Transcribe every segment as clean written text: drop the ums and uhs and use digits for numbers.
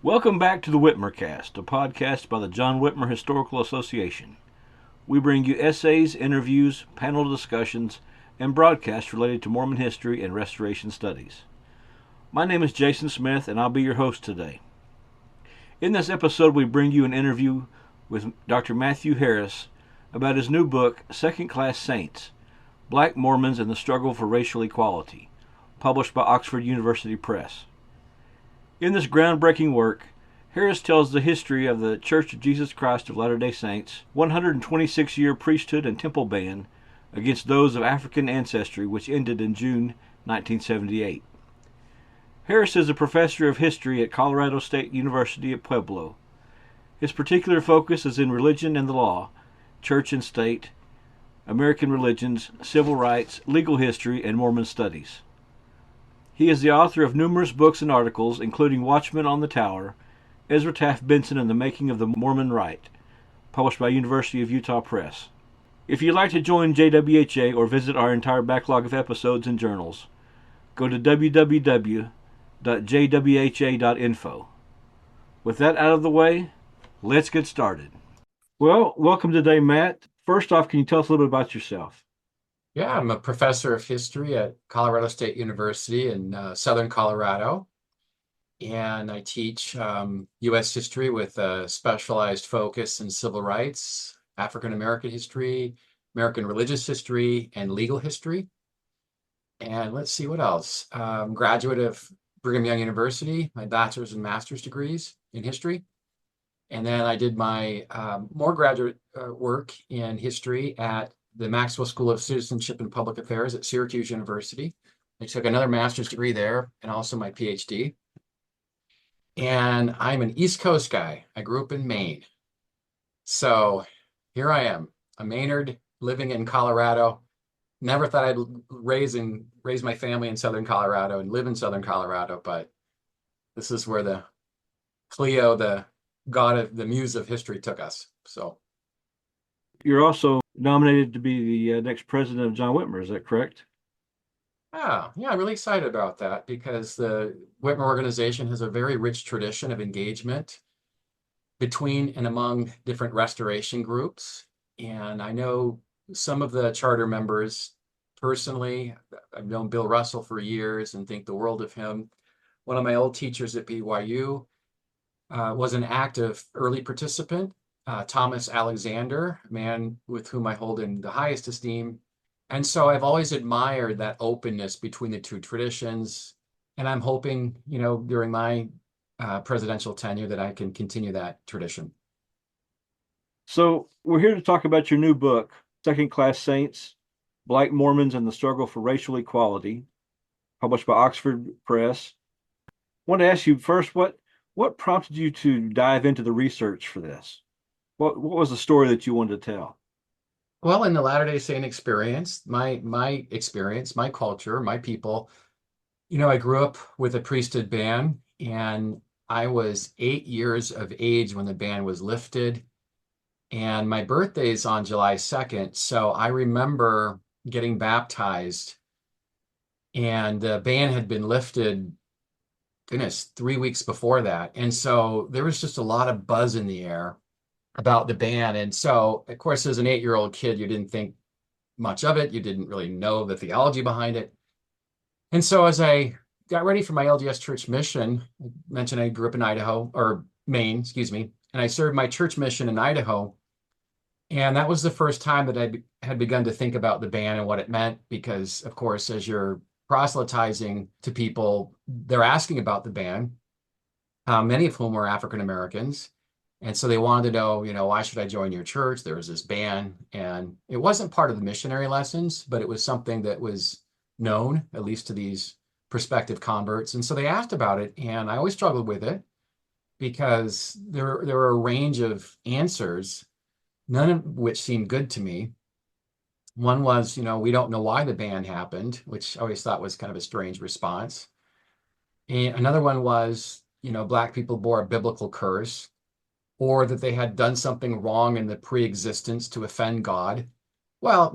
Welcome back to the Whitmer Cast, a podcast by the John Whitmer Historical Association. We bring you essays, interviews, panel discussions, and broadcasts related to Mormon history and restoration studies. My name is Jason Smith, and I'll be your host today. In this episode, we bring you an interview with Dr. Matthew Harris about his new book, Second Class Saints: Black Mormons and the Struggle for Racial Equality, published by Oxford University Press. In this groundbreaking work, Harris tells the history of the Church of Jesus Christ of Latter-day Saints' 126-year priesthood and temple ban against those of African ancestry, which ended in June 1978. Harris is a professor of history at Colorado State University-Pueblo. His particular focus is in religion and the law, church and state, American religions, civil rights, legal history, and Mormon studies. He is the author of numerous books and articles, including Watchman on the Tower, Ezra Taft Benson and the Making of the Mormon Right, published by University of Utah Press. If you'd like to join JWHA or visit our entire backlog of episodes and journals, go to www.jwha.info. With that out of the way, let's get started. Well, welcome today, Matt. First off, can you tell us a little bit about yourself? Yeah, I'm a professor of history at Colorado State University in Southern Colorado. And I teach U.S. history with a specialized focus in civil rights, African American history, American religious history, and legal history. And let's see what else. Graduate of Brigham Young University, my bachelor's and master's degrees in history. And then I did my more graduate work in history at the Maxwell School of Citizenship and Public Affairs at Syracuse University. I took another master's degree there and also my PhD. And I'm an East Coast guy. I grew up in Maine. So here I am, a Maynard living in Colorado. Never thought I'd raise my family in Southern Colorado and live in Southern Colorado, but this is where the Cleo, the muse of history, took us. So You're also nominated to be the next president of John Whitmer, is that correct? yeah, I'm really excited about that because the Whitmer organization has a very rich tradition of engagement between and among different restoration groups. And I know some of the charter members personally. I've known Bill Russell for years and think the world of him. One of my old teachers at BYU was an active early participant, Thomas Alexander, a man with whom I hold in the highest esteem. And so I've always admired that openness between the two traditions. And I'm hoping, during my presidential tenure that I can continue that tradition. So we're here to talk about your new book, Second Class Saints: Black Mormons and the Struggle for Racial Equality, published by Oxford Press. I want to ask you first, what prompted you to dive into the research for this? What was the story that you wanted to tell? Well, in the Latter-day Saint experience, my experience, my culture, my people, I grew up with a priesthood ban, and I was 8 years of age when the ban was lifted. And my birthday is on July 2nd. So I remember getting baptized, and the ban had been lifted, goodness, 3 weeks before that. And so there was just a lot of buzz in the air about the ban. And so, of course, as an 8-year-old kid, you didn't think much of it. You didn't really know the theology behind it. And so as I got ready for my LDS church mission, I mentioned I grew up in Idaho, or Maine, excuse me, and I served my church mission in Idaho. And that was the first time that I had begun to think about the ban and what it meant, because, of course, as you're proselytizing to people, they're asking about the ban, many of whom were African Americans. And so they wanted to know, why should I join your church? There was this ban. And it wasn't part of the missionary lessons, but it was something that was known, at least to these prospective converts. And so they asked about it. And I always struggled with it because there were a range of answers, none of which seemed good to me. One was, we don't know why the ban happened, which I always thought was kind of a strange response. And another one was, Black people bore a biblical curse, or that they had done something wrong in the pre-existence to offend God. Well,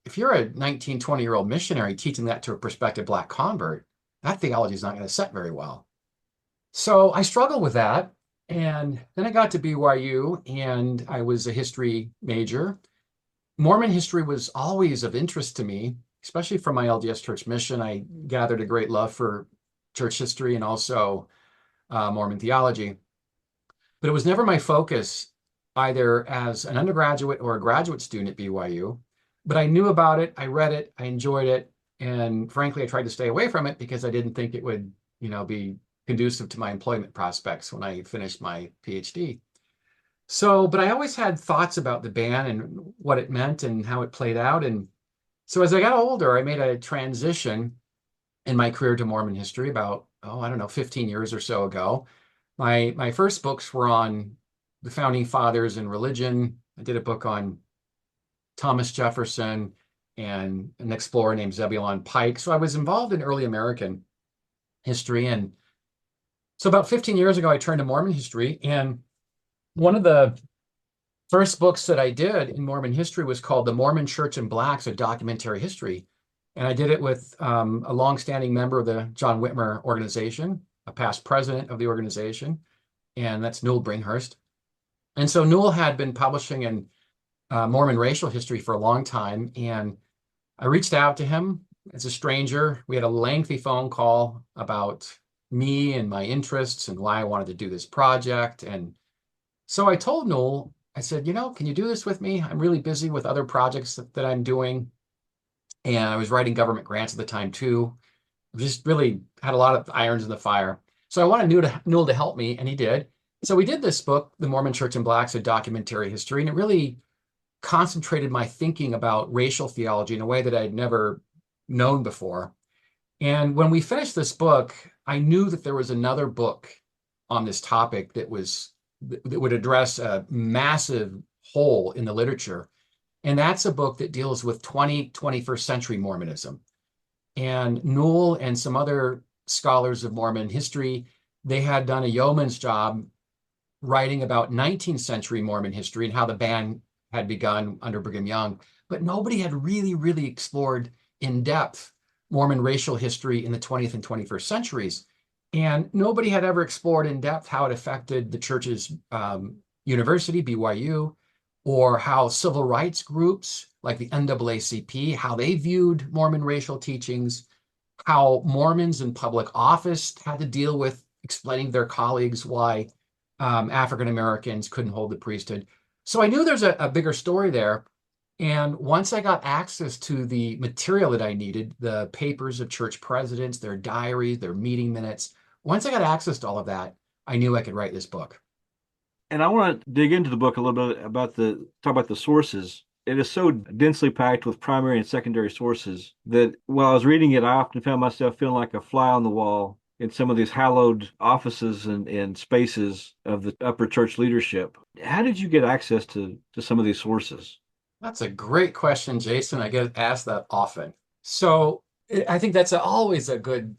if you're a 19, 20-year-old missionary teaching that to a prospective Black convert, that theology is not going to set very well. So I struggled with that. And then I got to BYU and I was a history major. Mormon history was always of interest to me, especially from my LDS Church mission. I gathered a great love for church history and also Mormon theology. But it was never my focus either as an undergraduate or a graduate student at BYU. But I knew about it, I read it, I enjoyed it, and frankly, I tried to stay away from it because I didn't think it would, be conducive to my employment prospects when I finished my PhD. So, but I always had thoughts about the ban and what it meant and how it played out. And so as I got older, I made a transition in my career to Mormon history about, I don't know, 15 years or so ago. My first books were on the founding fathers and religion. I did a book on Thomas Jefferson and an explorer named Zebulon Pike. So I was involved in early American history. And so about 15 years ago, I turned to Mormon history. And one of the first books that I did in Mormon history was called The Mormon Church in Blacks, a Documentary History. And I did it with a longstanding member of the John Whitmer organization, a past president of the organization, and that's Newell Bringhurst. And so Newell had been publishing in Mormon racial history for a long time. And I reached out to him as a stranger. We had a lengthy phone call about me and my interests and why I wanted to do this project. And so I told Newell, I said, can you do this with me? I'm really busy with other projects that I'm doing. And I was writing government grants at the time too. Just really had a lot of irons in the fire. So I wanted Newell to help me, and he did. So we did this book, The Mormon Church in Blacks, a Documentary History, and it really concentrated my thinking about racial theology in a way that I'd never known before. And when we finished this book, I knew that there was another book on this topic that would address a massive hole in the literature. And that's a book that deals with 21st century Mormonism. And Newell and some other scholars of Mormon history, they had done a yeoman's job writing about 19th century Mormon history and how the ban had begun under Brigham Young. But nobody had really, really explored in depth Mormon racial history in the 20th and 21st centuries. And nobody had ever explored in depth how it affected the church's university, BYU, or how civil rights groups like the NAACP, how they viewed Mormon racial teachings, how Mormons in public office had to deal with explaining to their colleagues why African Americans couldn't hold the priesthood. So I knew there's a bigger story there. And once I got access to the material that I needed, the papers of church presidents, their diaries, their meeting minutes, once I got access to all of that, I knew I could write this book. And I want to dig into the book a little bit about talk about the sources. It is so densely packed with primary and secondary sources that while I was reading it, I often found myself feeling like a fly on the wall in some of these hallowed offices and spaces of the upper church leadership. How did you get access to some of these sources? That's a great question, Jason. I get asked that often. So I think that's always a good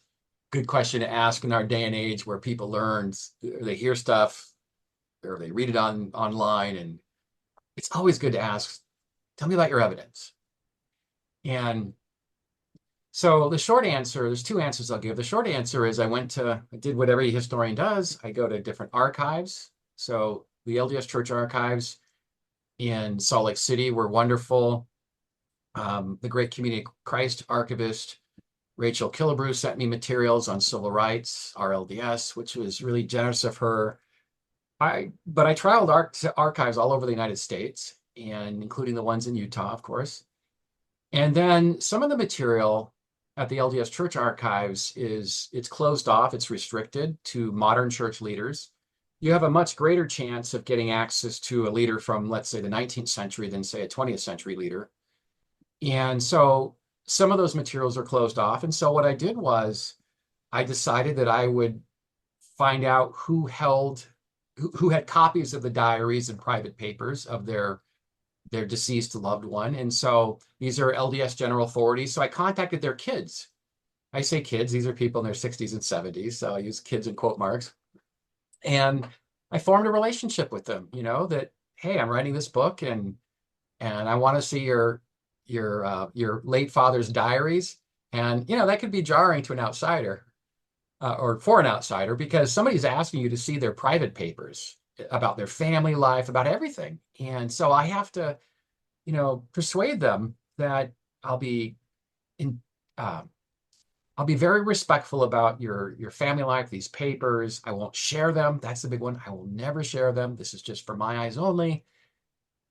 question to ask in our day and age where people learn, they hear stuff or they read it online, and it's always good to ask, tell me about your evidence. And so the short answer, there's two answers I'll give. The short answer is I did what every historian does. I go to different archives. So the LDS Church archives in Salt Lake City were wonderful. The great Community of Christ archivist, Rachel Killebrew, sent me materials on civil rights, RLDS, which was really generous of her. But I traveled archives all over the United States, and including the ones in Utah, of course. And then some of the material at the LDS Church archives it's closed off, it's restricted to modern church leaders. You have a much greater chance of getting access to a leader from, let's say, the 19th century than, say, a 20th century leader. And so some of those materials are closed off. And so what I did was I decided that I would find out who had copies of the diaries and private papers of their deceased loved one. And so these are LDS general authorities. So I contacted their kids. I say kids, these are people in their 60s and 70s. So I use kids in quote marks. And I formed a relationship with them, that, hey, I'm writing this book and I want to see your late father's diaries. And, that could be jarring to an outsider. or for an outsider, because somebody's asking you to see their private papers about their family life, about everything. And so I have to, persuade them that I'll be in, uh, I'll be very respectful about your family life, these papers. I won't share them. That's the big one. I will never share them. This is just for my eyes only.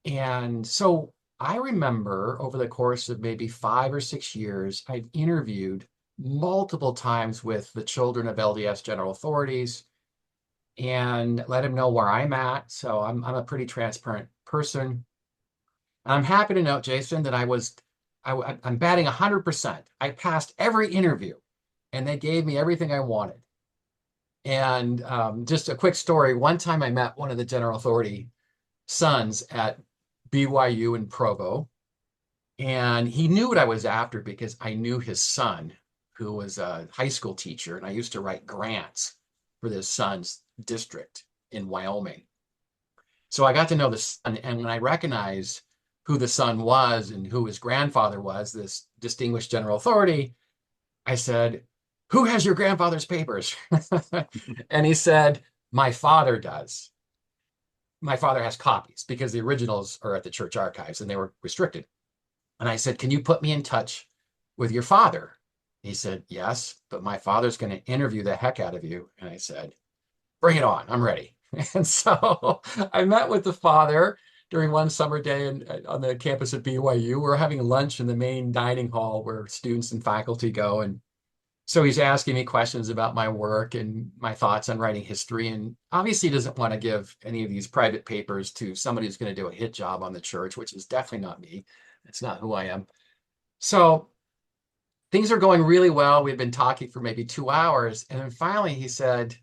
And so I remember over the course of maybe 5 or 6 years, I've interviewed multiple times with the children of LDS general authorities and let them know where I'm at. So I'm a pretty transparent person. And I'm happy to note, Jason, that I'm batting 100%. I passed every interview and they gave me everything I wanted. And just a quick story. One time I met one of the general authority sons at BYU in Provo, and he knew what I was after because I knew his son, who was a high school teacher, and I used to write grants for this son's district in Wyoming. So I got to know the son, and when I recognized who the son was and who his grandfather was, this distinguished general authority, I said, "Who has your grandfather's papers?" And he said, "My father does. My father has copies because the originals are at the church archives and they were restricted." And I said, "Can you put me in touch with your father?" He said, "Yes, but my father's going to interview the heck out of you." And I said, "Bring it on. I'm ready." And so I met with the father during one summer day on the campus at BYU. We were having lunch in the main dining hall where students and faculty go. And so he's asking me questions about my work and my thoughts on writing history. And obviously he doesn't want to give any of these private papers to somebody who's going to do a hit job on the church, which is definitely not me. It's not who I am. So things are going really well. We've been talking for maybe 2 hours. And then finally he said,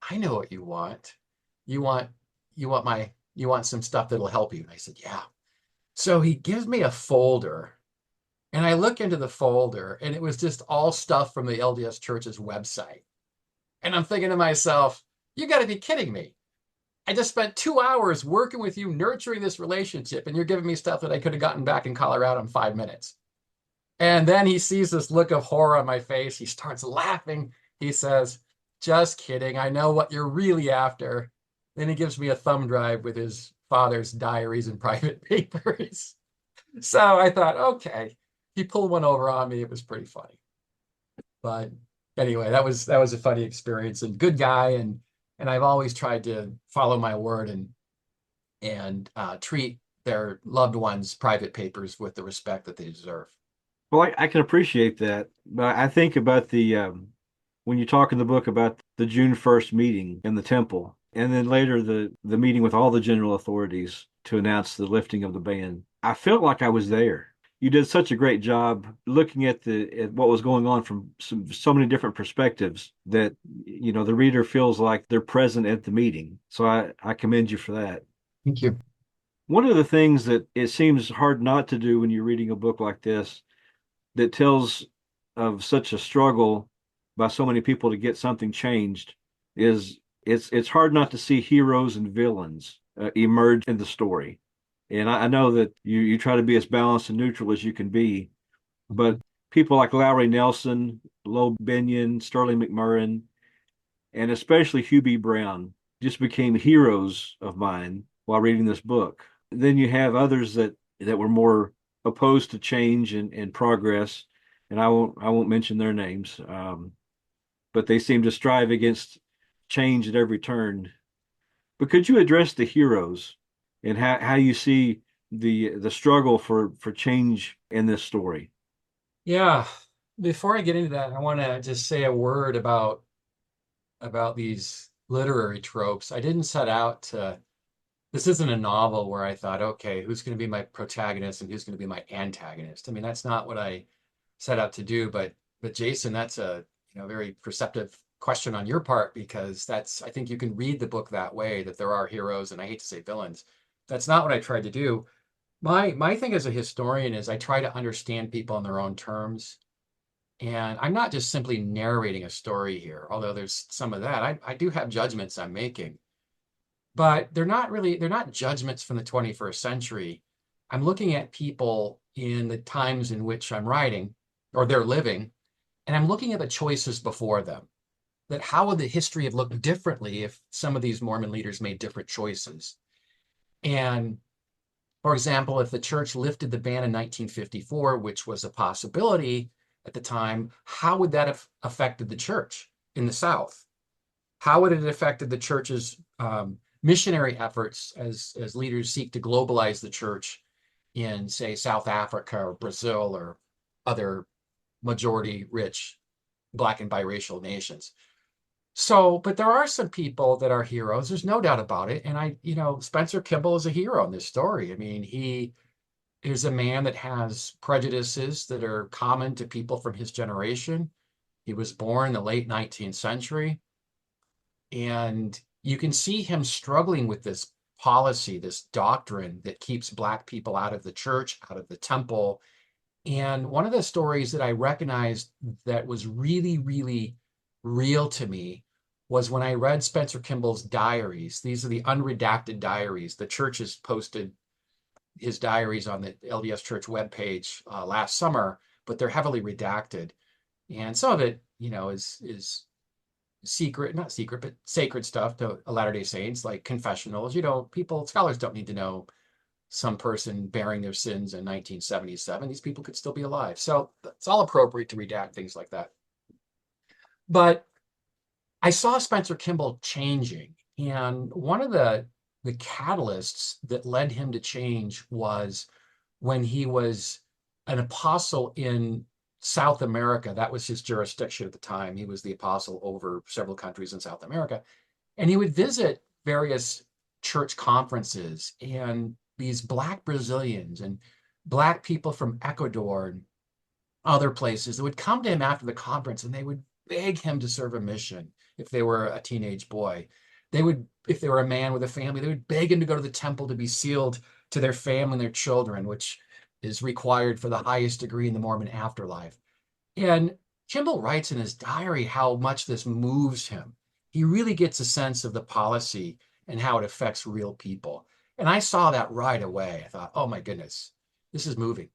"I know what you want. You want, you want some stuff that'll help you." And I said, "Yeah." So he gives me a folder. And I look into the folder and it was just all stuff from the LDS Church's website. And I'm thinking to myself, "You got to be kidding me. I just spent 2 hours working with you, nurturing this relationship, and you're giving me stuff that I could have gotten back in Colorado in 5 minutes." And then he sees this look of horror on my face. He starts laughing. He says, "Just kidding. I know what you're really after." Then he gives me a thumb drive with his father's diaries and private papers. So I thought, okay, he pulled one over on me. It was pretty funny. But anyway, that was a funny experience and good guy. And I've always tried to follow my word and treat their loved ones' private papers with the respect that they deserve. Well, I can appreciate that, but I think about the when you talk in the book about the June 1st meeting in the temple, and then later the meeting with all the general authorities to announce the lifting of the ban. I felt like I was there. You did such a great job looking at what was going on from so many different perspectives that the reader feels like they're present at the meeting. So I commend you for that. Thank you. One of the things that it seems hard not to do when you're reading a book like this that tells of such a struggle by so many people to get something changed is it's hard not to see heroes and villains emerge in the story. And I know that you try to be as balanced and neutral as you can be, but people like Lowry Nelson, Lo Benyon, Sterling McMurrin, and especially Hugh B. Brown just became heroes of mine while reading this book. Then you have others that were more opposed to change and progress, and I won't mention their names, but they seem to strive against change at every turn. But could you address the heroes and how you see the struggle for change in this story? Yeah. Before I get into that, I want to just say a word about these literary tropes. I didn't set out to, this isn't a novel where I thought, okay, who's going to be my protagonist and who's going to be my antagonist? I mean, that's not what I set out to do, but Jason, that's a very perceptive question on your part because I think you can read the book that way, that there are heroes and I hate to say villains. That's not what I tried to do. My thing as a historian is I try to understand people on their own terms. And I'm not just simply narrating a story here, although there's some of that. I do have judgments I'm making, but they're not judgments from the 21st century. I'm looking at people in the times in which I'm writing or they're living, and I'm looking at the choices before them. that how would the history have looked differently if some of these Mormon leaders made different choices? And for example, if the church lifted the ban in 1954, which was a possibility at the time, how would that have affected the church in the South? How would it have affected the church's missionary efforts as leaders seek to globalize the church in, say, South Africa or Brazil or other majority rich Black and biracial nations? So, but there are some people that are heroes. There's no doubt about it. And Spencer Kimball is a hero in this story. I mean, he is a man that has prejudices that are common to people from his generation. He was born in the late 19th century. And you can see him struggling with this policy, this doctrine that keeps Black people out of the church, out of the temple. And one of the stories that I recognized that was really, really real to me was when I read Spencer Kimball's diaries. These are the unredacted diaries. The church has posted his diaries on the LDS Church webpage last summer, but they're heavily redacted. And some of it, is secret, not secret, but sacred stuff to Latter-day Saints, like confessionals. Scholars don't need to know some person bearing their sins in 1977. These people could still be alive. So it's all appropriate to redact things like that. But I saw Spencer Kimball changing. And one of the catalysts that led him to change was when he was an apostle in South America. That was his jurisdiction at the time. He was the apostle over several countries in South America. And he would visit various church conferences, and these Black Brazilians and Black people from Ecuador and other places that would come to him after the conference, and they would beg him to serve a mission if they were a teenage boy. If they were a man with a family, they would beg him to go to the temple to be sealed to their family and their children, which is required for the highest degree in the Mormon afterlife. And Kimball writes in his diary how much this moves him. He really gets a sense of the policy and how it affects real people. And I saw that right away. I thought, oh my goodness, this is moving.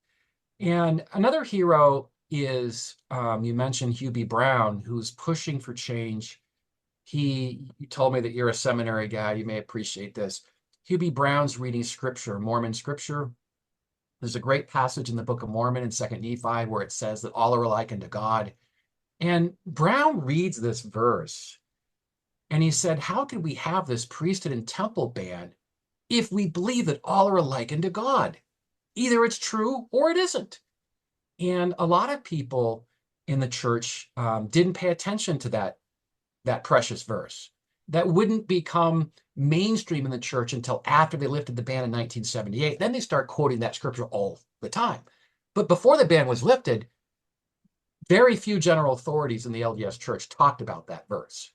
And another hero is, you mentioned Hugh B. Brown, who's pushing for change. You told me that you're a seminary guy. You may appreciate this. Hugh B. Brown's reading scripture, Mormon scripture. There's a great passage in the Book of Mormon in 2nd Nephi where it says that all are alike unto God. And Brown reads this verse and he said, how could we have this priesthood and temple ban if we believe that all are alike unto God? Either it's true or it isn't. And a lot of people in the church didn't pay attention to that precious verse. That wouldn't become mainstream in the church until after they lifted the ban in 1978. Then they start quoting that scripture all the time. But before the ban was lifted, very few general authorities in the LDS church talked about that verse.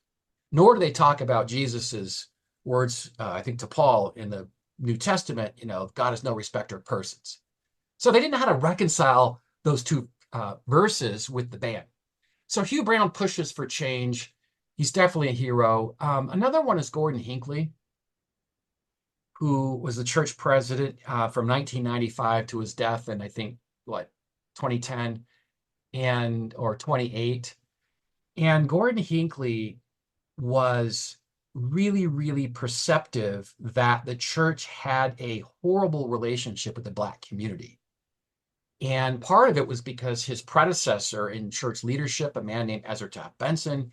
Nor do they talk about Jesus's words, I think, to Paul in the New Testament, God is no respecter of persons. So they didn't know how to reconcile those two verses with the ban. So Hugh Brown pushes for change. He's definitely a hero. Another one is Gordon Hinckley, who was the church president from 1995 to his death in, I think, 2010 or 28. And Gordon Hinckley was really, really perceptive that the church had a horrible relationship with the Black community. And part of it was because his predecessor in church leadership, a man named Ezra Taft Benson,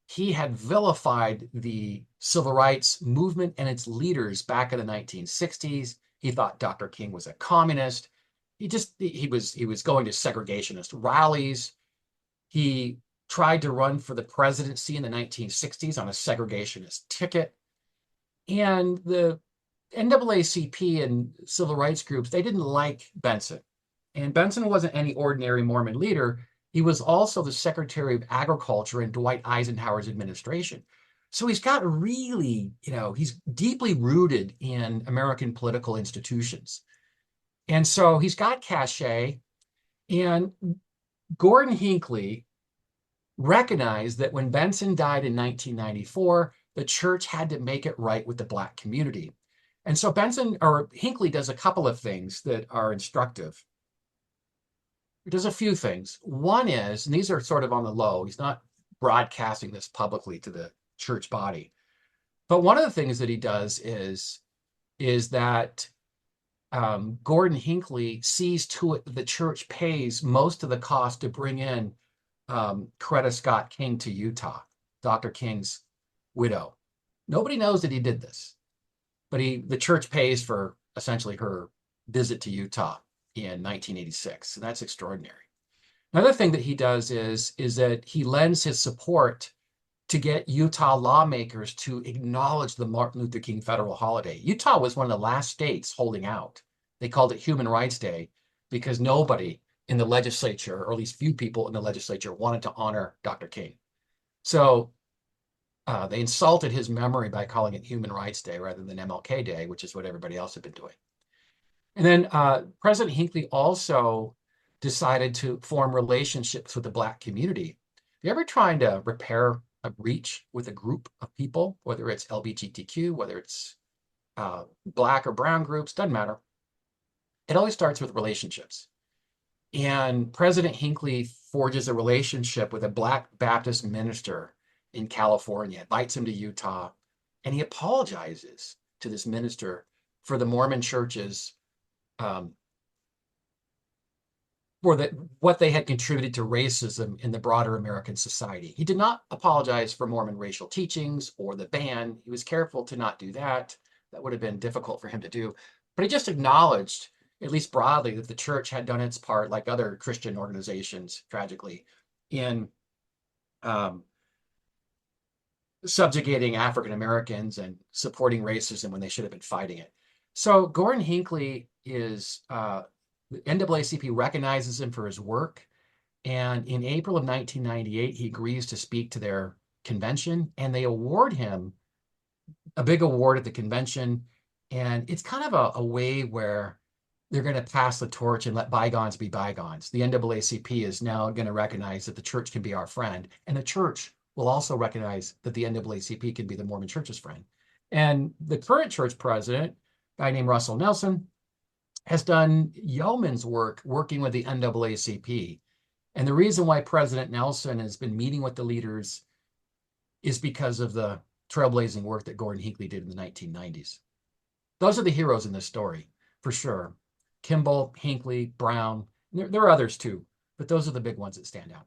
he had vilified the civil rights movement and its leaders back in the 1960s. He thought Dr. King was a communist. He was going to segregationist rallies. He tried to run for the presidency in the 1960s on a segregationist ticket. And the NAACP and civil rights groups, they didn't like Benson. And Benson wasn't any ordinary Mormon leader. He was also the Secretary of Agriculture in Dwight Eisenhower's administration. So he's got really, he's deeply rooted in American political institutions. And so he's got cachet. And Gordon Hinckley recognized that when Benson died in 1994, the church had to make it right with the Black community. And so Hinckley does a couple of things that are instructive. He does a few things. One is, and these are sort of on the low, he's not broadcasting this publicly to the church body. But one of the things that he does is that Gordon Hinckley sees to it that the church pays most of the cost to bring in Coretta Scott King to Utah, Dr. King's widow. Nobody knows that he did this, but the church pays for essentially her visit to Utah in 1986, and that's extraordinary. Another thing that he does is that he lends his support to get Utah lawmakers to acknowledge the Martin Luther King federal holiday. Utah was one of the last states holding out. They called it Human Rights Day because nobody in the legislature, or at least few people in the legislature, wanted to honor Dr. King. So they insulted his memory by calling it Human Rights Day rather than MLK Day, which is what everybody else had been doing. And then President Hinckley also decided to form relationships with the Black community. If you're ever trying to repair a breach with a group of people, whether it's LGBTQ, whether it's Black or brown groups, doesn't matter. It always starts with relationships. And President Hinckley forges a relationship with a Black Baptist minister in California, invites him to Utah, and he apologizes to this minister for the Mormon churches for what they had contributed to racism in the broader American society. He did not apologize for Mormon racial teachings or the ban. He was careful to not do that. That would have been difficult for him to do. But he just acknowledged, at least broadly, that the church had done its part, like other Christian organizations, tragically, in subjugating African Americans and supporting racism when they should have been fighting it. So Gordon Hinckley is the NAACP recognizes him for his work, and in April of 1998, he agrees to speak to their convention, and they award him a big award at the convention. And it's kind of a way where they're going to pass the torch and let bygones be bygones. The NAACP is now going to recognize that the church can be our friend, and the church will also recognize that the NAACP can be the Mormon Church's friend. And the current church president, a guy named Russell Nelson, has done yeoman's work working with the NAACP. And the reason why President Nelson has been meeting with the leaders is because of the trailblazing work that Gordon Hinckley did in the 1990s. Those are the heroes in this story, for sure. Kimball, Hinckley, Brown. There are others too, but those are the big ones that stand out.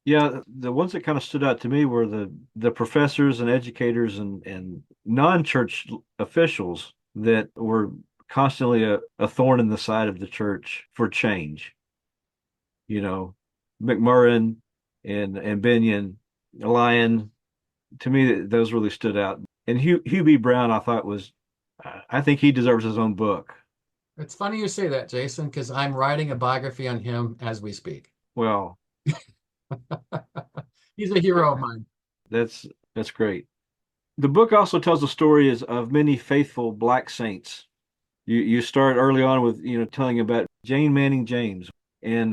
Yeah, the ones that kind of stood out to me were the professors and educators and non-church officials that were constantly a thorn in the side of the church for change. You know, McMurrin and Benyon, Lyon, to me, those really stood out. And Hugh B. Brown, I think he deserves his own book. It's funny you say that, Jason, because I'm writing a biography on him as we speak. Well, he's a hero of mine. That's great. The book also tells the stories of many faithful Black saints. You start early on with telling about Jane Manning James and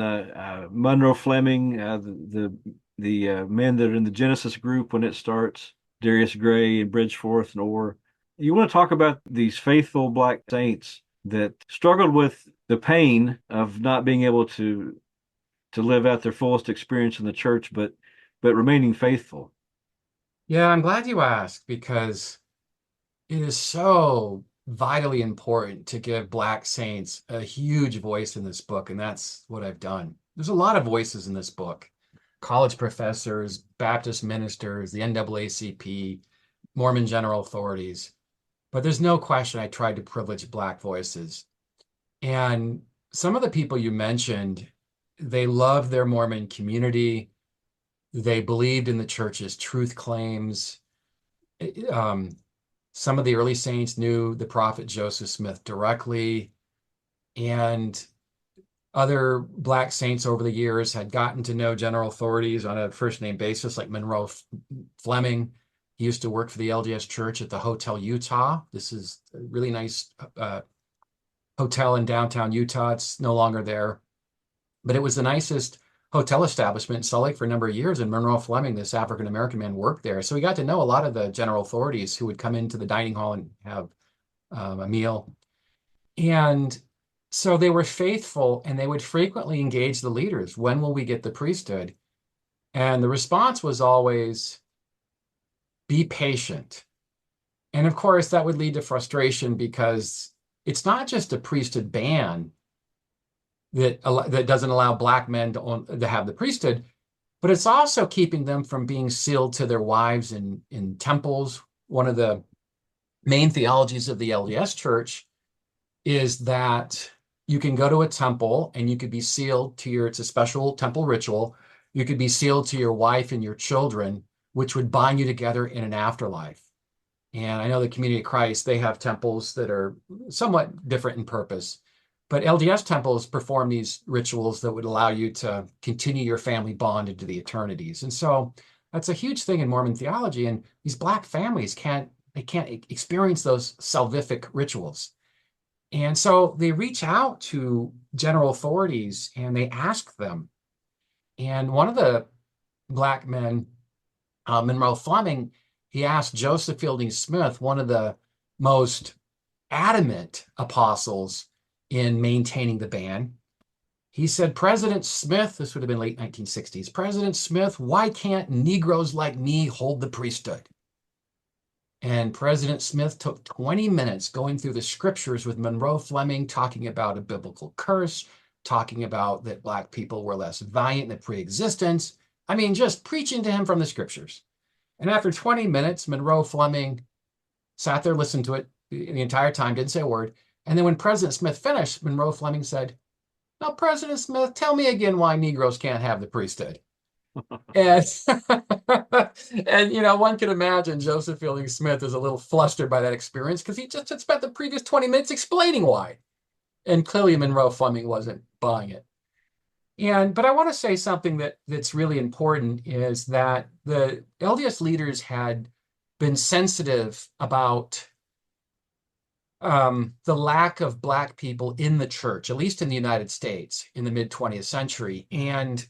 Monroe Fleming, the men that are in the Genesis group when it starts, Darius Gray and Bridgeforth and Orr. You want to talk about these faithful Black saints that struggled with the pain of not being able to live out their fullest experience in the church, but remaining faithful. Yeah, I'm glad you asked because it is so vitally important to give Black saints a huge voice in this book, and that's what I've done. There's a lot of voices in this book. College professors, Baptist ministers, the NAACP, Mormon general authorities. But there's no question I tried to privilege Black voices. And some of the people you mentioned, they loved their Mormon community. They believed in the church's truth claims. Some of the early saints knew the prophet Joseph Smith directly, and other Black saints over the years had gotten to know general authorities on a first name basis, like Monroe Fleming. He used to work for the LDS Church at the Hotel Utah. This is a really nice hotel in downtown Utah. It's no longer there, but it was the nicest hotel establishment in Salt Lake for a number of years. And Monroe Fleming, this African-American man, worked there. So we got to know a lot of the general authorities who would come into the dining hall and have a meal. And so they were faithful, and they would frequently engage the leaders. When will we get the priesthood? And the response was always, be patient. And of course, that would lead to frustration because it's not just a priesthood ban that doesn't allow black men to have the priesthood, but it's also keeping them from being sealed to their wives in temples. One of the main theologies of the LDS Church is that you can go to a temple and you could be sealed to it's a special temple ritual. You could be sealed to your wife and your children, which would bind you together in an afterlife. And I know the Community of Christ, they have temples that are somewhat different in purpose. But LDS temples perform these rituals that would allow you to continue your family bond into the eternities. And so that's a huge thing in Mormon theology. And these black families can't experience those salvific rituals. And so they reach out to general authorities and they ask them. And one of the black men, Monroe Fleming, he asked Joseph Fielding Smith, one of the most adamant apostles in maintaining the ban. He said, President Smith, this would have been late 1960s, President Smith, why can't Negroes like me hold the priesthood? And President Smith took 20 minutes going through the scriptures with Monroe Fleming, talking about a biblical curse, talking about that black people were less valiant in pre-existence. I mean, just preaching to him from the scriptures. And after 20 minutes, Monroe Fleming sat there, listened to it the entire time, didn't say a word. And then when President Smith finished, Monroe Fleming said, now, President Smith, tell me again why Negroes can't have the priesthood. And, and one can imagine Joseph Fielding Smith is a little flustered by that experience because he just had spent the previous 20 minutes explaining why. And clearly Monroe Fleming wasn't buying it. But I want to say something that's really important is that the LDS leaders had been sensitive about the lack of black people in the church, at least in the United States in the mid-20th century. And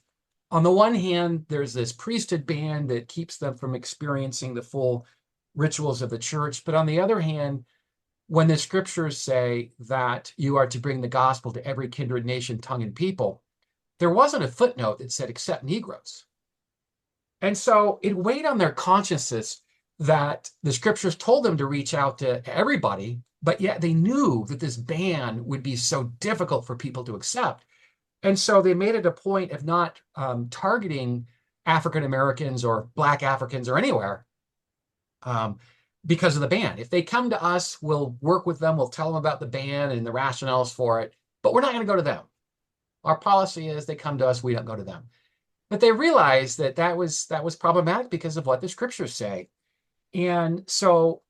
on the one hand, there's this priesthood ban that keeps them from experiencing the full rituals of the church. But on the other hand, when the scriptures say that you are to bring the gospel to every kindred, nation, tongue, and people, there wasn't a footnote that said except Negroes. And so it weighed on their consciences that the scriptures told them to reach out to everybody, but yet they knew that this ban would be so difficult for people to accept. And so they made it a point of not targeting African Americans or Black Africans or anywhere because of the ban. If they come to us, we'll work with them. We'll tell them about the ban and the rationales for it, but we're not going to go to them. Our policy is they come to us, we don't go to them. But they realized that was problematic because of what the scriptures say. And so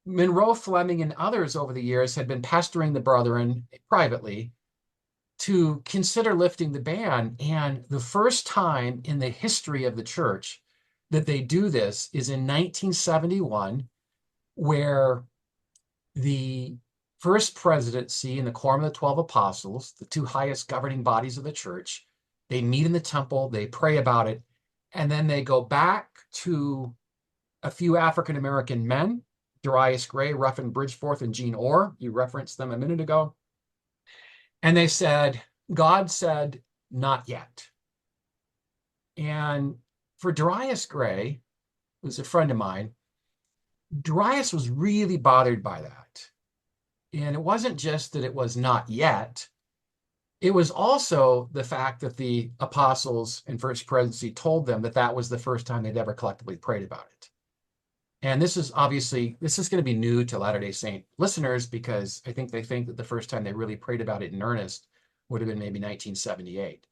Monroe Fleming and others over the years had been pestering the brethren privately to consider lifting the ban. And the first time in the history of the church that they do this is in 1971, where the first presidency and the Quorum of the 12 Apostles, the two highest governing bodies of the church, they meet in the temple, they pray about it, and then they go back to a few African-American men, Darius Gray, Ruffin Bridgeforth, and Gene Orr. You referenced them a minute ago. And they said, God said, not yet. And for Darius Gray, who's a friend of mine, Darius was really bothered by that. And it wasn't just that it was not yet. It was also the fact that the apostles in First Presidency told them that that was the first time they'd ever collectively prayed about it. And this is going to be new to Latter-day Saint listeners because I think they think that the first time they really prayed about it in earnest would have been maybe 1978.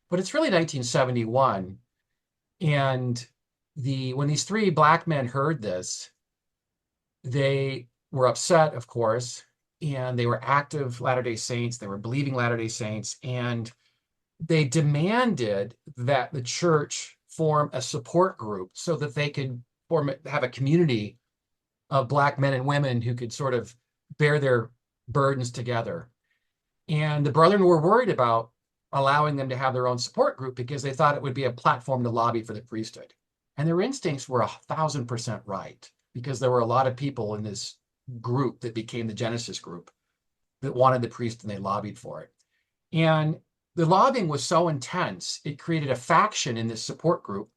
But it's really 1971. And when these three black men heard this, they were upset, of course, and they were active Latter-day Saints. They were believing Latter-day Saints, and they demanded that the church form a support group so that they could have a community of black men and women who could sort of bear their burdens together. And the brethren were worried about allowing them to have their own support group because they thought it would be a platform to lobby for the priesthood. And their instincts were 1,000% right because there were a lot of people in this group that became the Genesis group that wanted the priest and they lobbied for it. And the lobbying was so intense, it created a faction in this support group,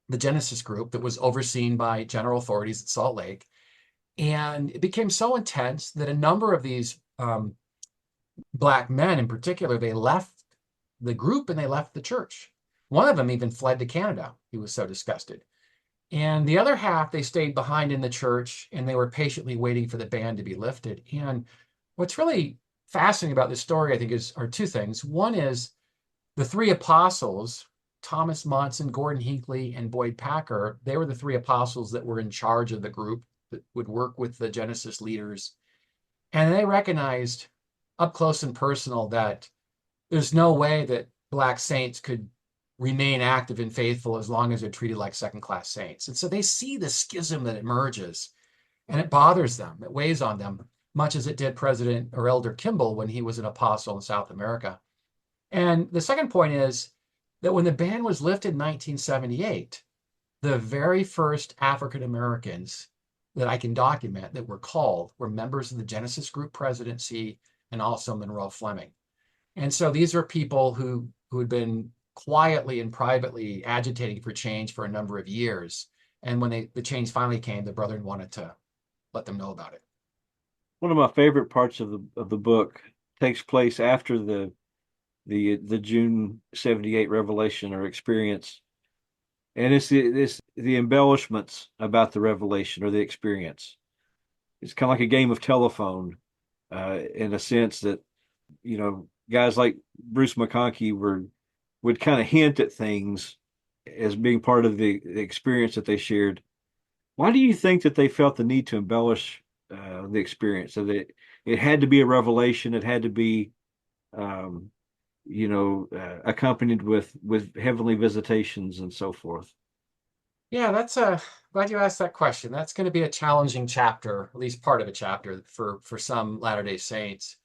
the Genesis group, that was overseen by general authorities at Salt Lake. And it became so intense that a number of these Black men in particular, they left the group and they left the church. One of them even fled to Canada. He was so disgusted. And the other half, they stayed behind in the church and they were patiently waiting for the ban to be lifted. And what's really fascinating about this story, I think, are two things. One is the three apostles, Thomas Monson, Gordon Hinckley, and Boyd Packer. They were the three apostles that were in charge of the group that would work with the Genesis leaders. And they recognized up close and personal that there's no way that Black saints could remain active and faithful as long as they're treated like second-class saints. And so they see the schism that emerges, and it bothers them. It weighs on them, much as it did President or Elder Kimball when he was an apostle in South America. And the second point is that when the ban was lifted in 1978, the very first African Americans that I can document that were called were members of the Genesis Group presidency and also Monroe Fleming. And so these are people who had been quietly and privately agitating for change for a number of years. And when the change finally came, the brethren wanted to let them know about it. One of my favorite parts of the book takes place after the June 78 revelation or experience. And it's the embellishments about the revelation or the experience. It's kind of like a game of telephone, in a sense that, guys like Bruce McConkie would kind of hint at things as being part of the experience that they shared. Why do you think that they felt the need to embellish the experience? So that it had to be a revelation, it had to be, accompanied with heavenly visitations and so forth. Yeah, glad you asked that question. That's going to be a challenging chapter, at least part of a chapter for some Latter-day Saints.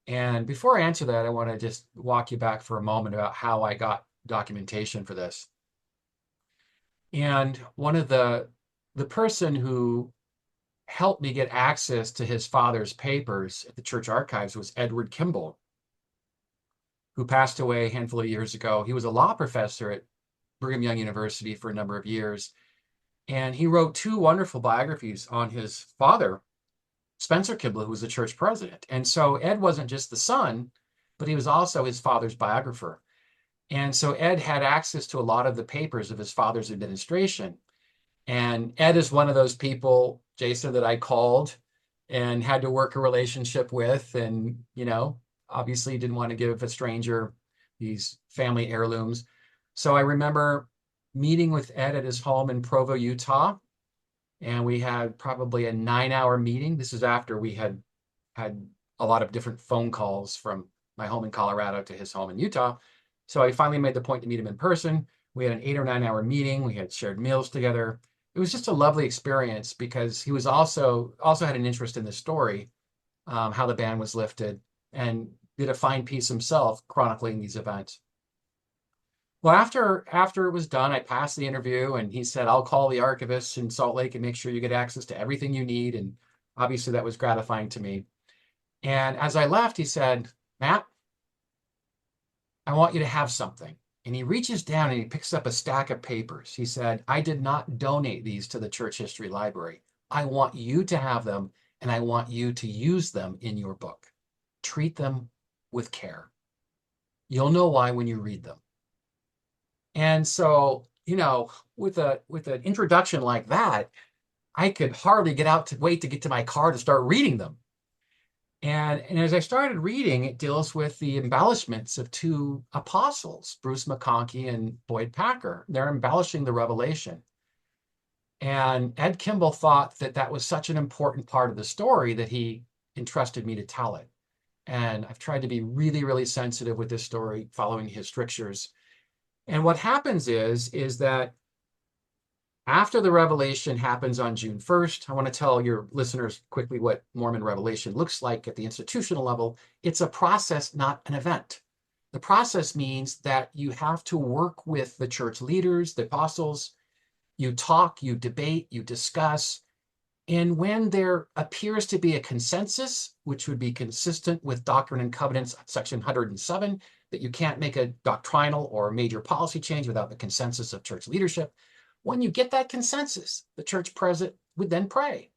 And before I answer that, I want to just walk you back for a moment about how I got documentation for this. And one of the person who helped me get access to his father's papers at the church archives was Edward Kimball, who passed away a handful of years ago. He was a law professor at Brigham Young University for a number of years. And he wrote two wonderful biographies on his father, Spencer Kimball, who was the church president. And so Ed wasn't just the son, but he was also his father's biographer. And so Ed had access to a lot of the papers of his father's administration. And Ed is one of those people, Jason, that I called and had to work a relationship with. And, obviously didn't want to give a stranger these family heirlooms. So I remember meeting with Ed at his home in Provo, Utah. And we had probably a 9-hour meeting. This is after we had a lot of different phone calls from my home in Colorado to his home in Utah. So I finally made the point to meet him in person. We had an 8 or 9 hour meeting. We had shared meals together. It was just a lovely experience because he was also had an interest in the story, how the ban was lifted, and did a fine piece himself chronicling these events. Well, after it was done, I passed the interview and he said, I'll call the archivist in Salt Lake and make sure you get access to everything you need. And obviously that was gratifying to me. And as I left, he said, Matt, I want you to have something. And he reaches down and he picks up a stack of papers. He said, I did not donate these to the Church History Library. I want you to have them and I want you to use them in your book. Treat them with care. You'll know why when you read them. And so, with an introduction like that, I could hardly wait to get to my car to start reading them. And as I started reading, it deals with the embellishments of two apostles, Bruce McConkie and Boyd Packer. They're embellishing the revelation. And Ed Kimball thought that was such an important part of the story that he entrusted me to tell it. And I've tried to be really, really sensitive with this story, following his strictures. And what happens is that after the revelation happens on June 1st, I want to tell your listeners quickly what Mormon revelation looks like at the institutional level. It's a process, not an event. The process means that you have to work with the church leaders, the apostles. You talk, you debate, you discuss. And when there appears to be a consensus, which would be consistent with Doctrine and Covenants, section 107, that you can't make a doctrinal or major policy change without the consensus of church leadership. When you get that consensus, the church president would then pray.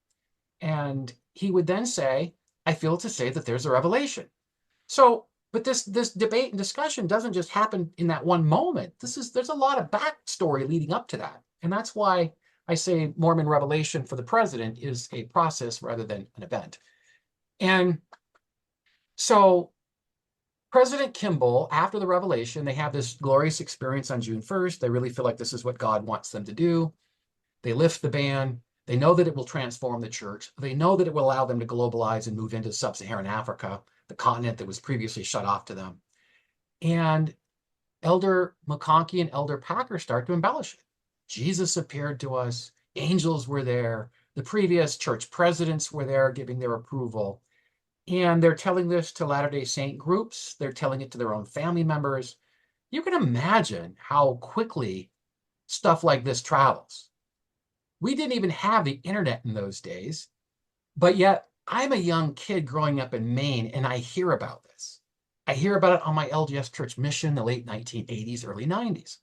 And he would then say, I feel to say that there's a revelation. So, but this debate and discussion doesn't just happen in that one moment. There's a lot of backstory leading up to that. And that's why I say Mormon revelation for the president is a process rather than an event. And so President Kimball, after the revelation, they have this glorious experience on June 1st. They really feel like this is what God wants them to do. They lift the ban. They know that it will transform the church. They know that it will allow them to globalize and move into sub-Saharan Africa, the continent that was previously shut off to them. And Elder McConkie and Elder Packer start to embellish it. Jesus appeared to us. Angels were there. The previous church presidents were there giving their approval. And they're telling this to Latter-day Saint groups. They're telling it to their own family members. You can imagine how quickly stuff like this travels. We didn't even have the internet in those days, but yet I'm a young kid growing up in Maine, and I hear about this. I hear about it on my LDS church mission in the late 1980s, early 90s.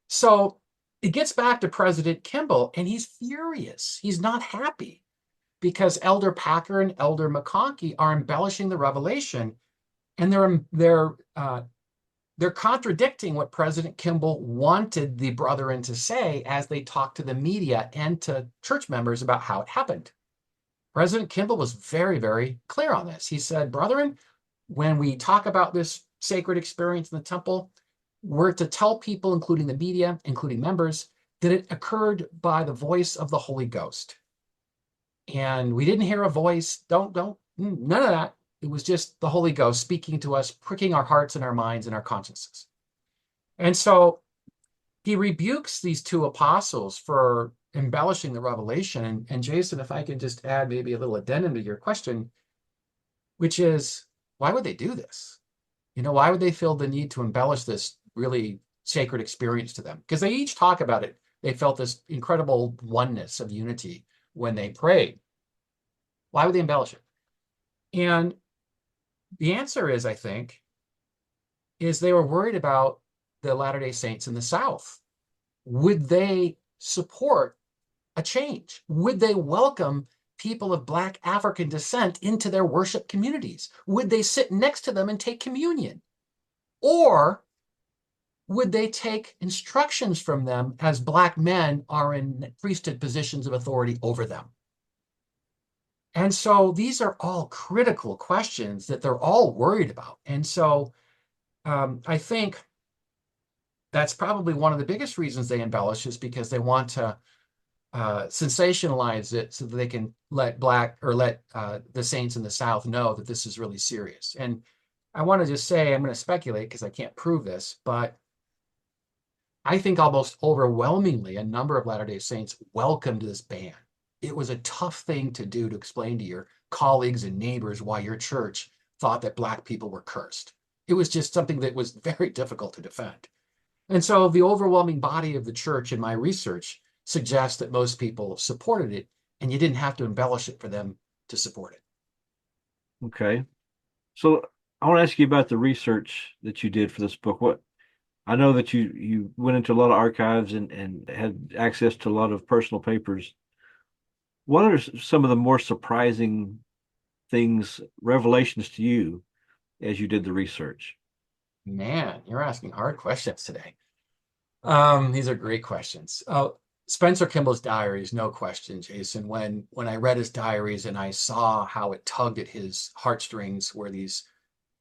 So it gets back to President Kimball, and he's furious. He's not happy because Elder Packer and Elder McConkie are embellishing the revelation, and they're contradicting what President Kimball wanted the brethren to say as they talked to the media and to church members about how it happened. President Kimball was very, very clear on this. He said, brethren, when we talk about this sacred experience in the temple, we're to tell people, including the media, including members, that it occurred by the voice of the Holy Ghost. And we didn't hear a voice. None of that. It was just the Holy Ghost speaking to us, pricking our hearts and our minds and our consciences. And so he rebukes these two apostles for embellishing the revelation. And Jason, if I can just add maybe a little addendum to your question, which is, why would they do this? Why would they feel the need to embellish this really sacred experience to them? Because they each talk about it. They felt this incredible oneness of unity when they prayed. Why would they embellish it? And the answer is, I think, is they were worried about the Latter-day Saints in the South. Would they support a change? Would they welcome people of Black African descent into their worship communities? Would they sit next to them and take communion? Or would they take instructions from them as Black men are in priesthood positions of authority over them? And so these are all critical questions that they're all worried about. And so I think that's probably one of the biggest reasons they embellish, is because they want to sensationalize it so that they can let the saints in the South know that this is really serious. And I want to just say, I'm going to speculate because I can't prove this, but I think almost overwhelmingly a number of Latter-day Saints welcomed this ban. It was a tough thing to do, to explain to your colleagues and neighbors why your church thought that Black people were cursed. It was just something that was very difficult to defend. And so the overwhelming body of the church in my research suggests that most people supported it, and you didn't have to embellish it for them to support it. Okay. So I want to ask you about the research that you did for this book. I know that you went into a lot of archives and had access to a lot of personal papers. What are some of the more surprising things, revelations to you as you did the research? Man, you're asking hard questions today. These are great questions. Spencer Kimball's diaries, no question, Jason. When I read his diaries and I saw how it tugged at his heartstrings, where these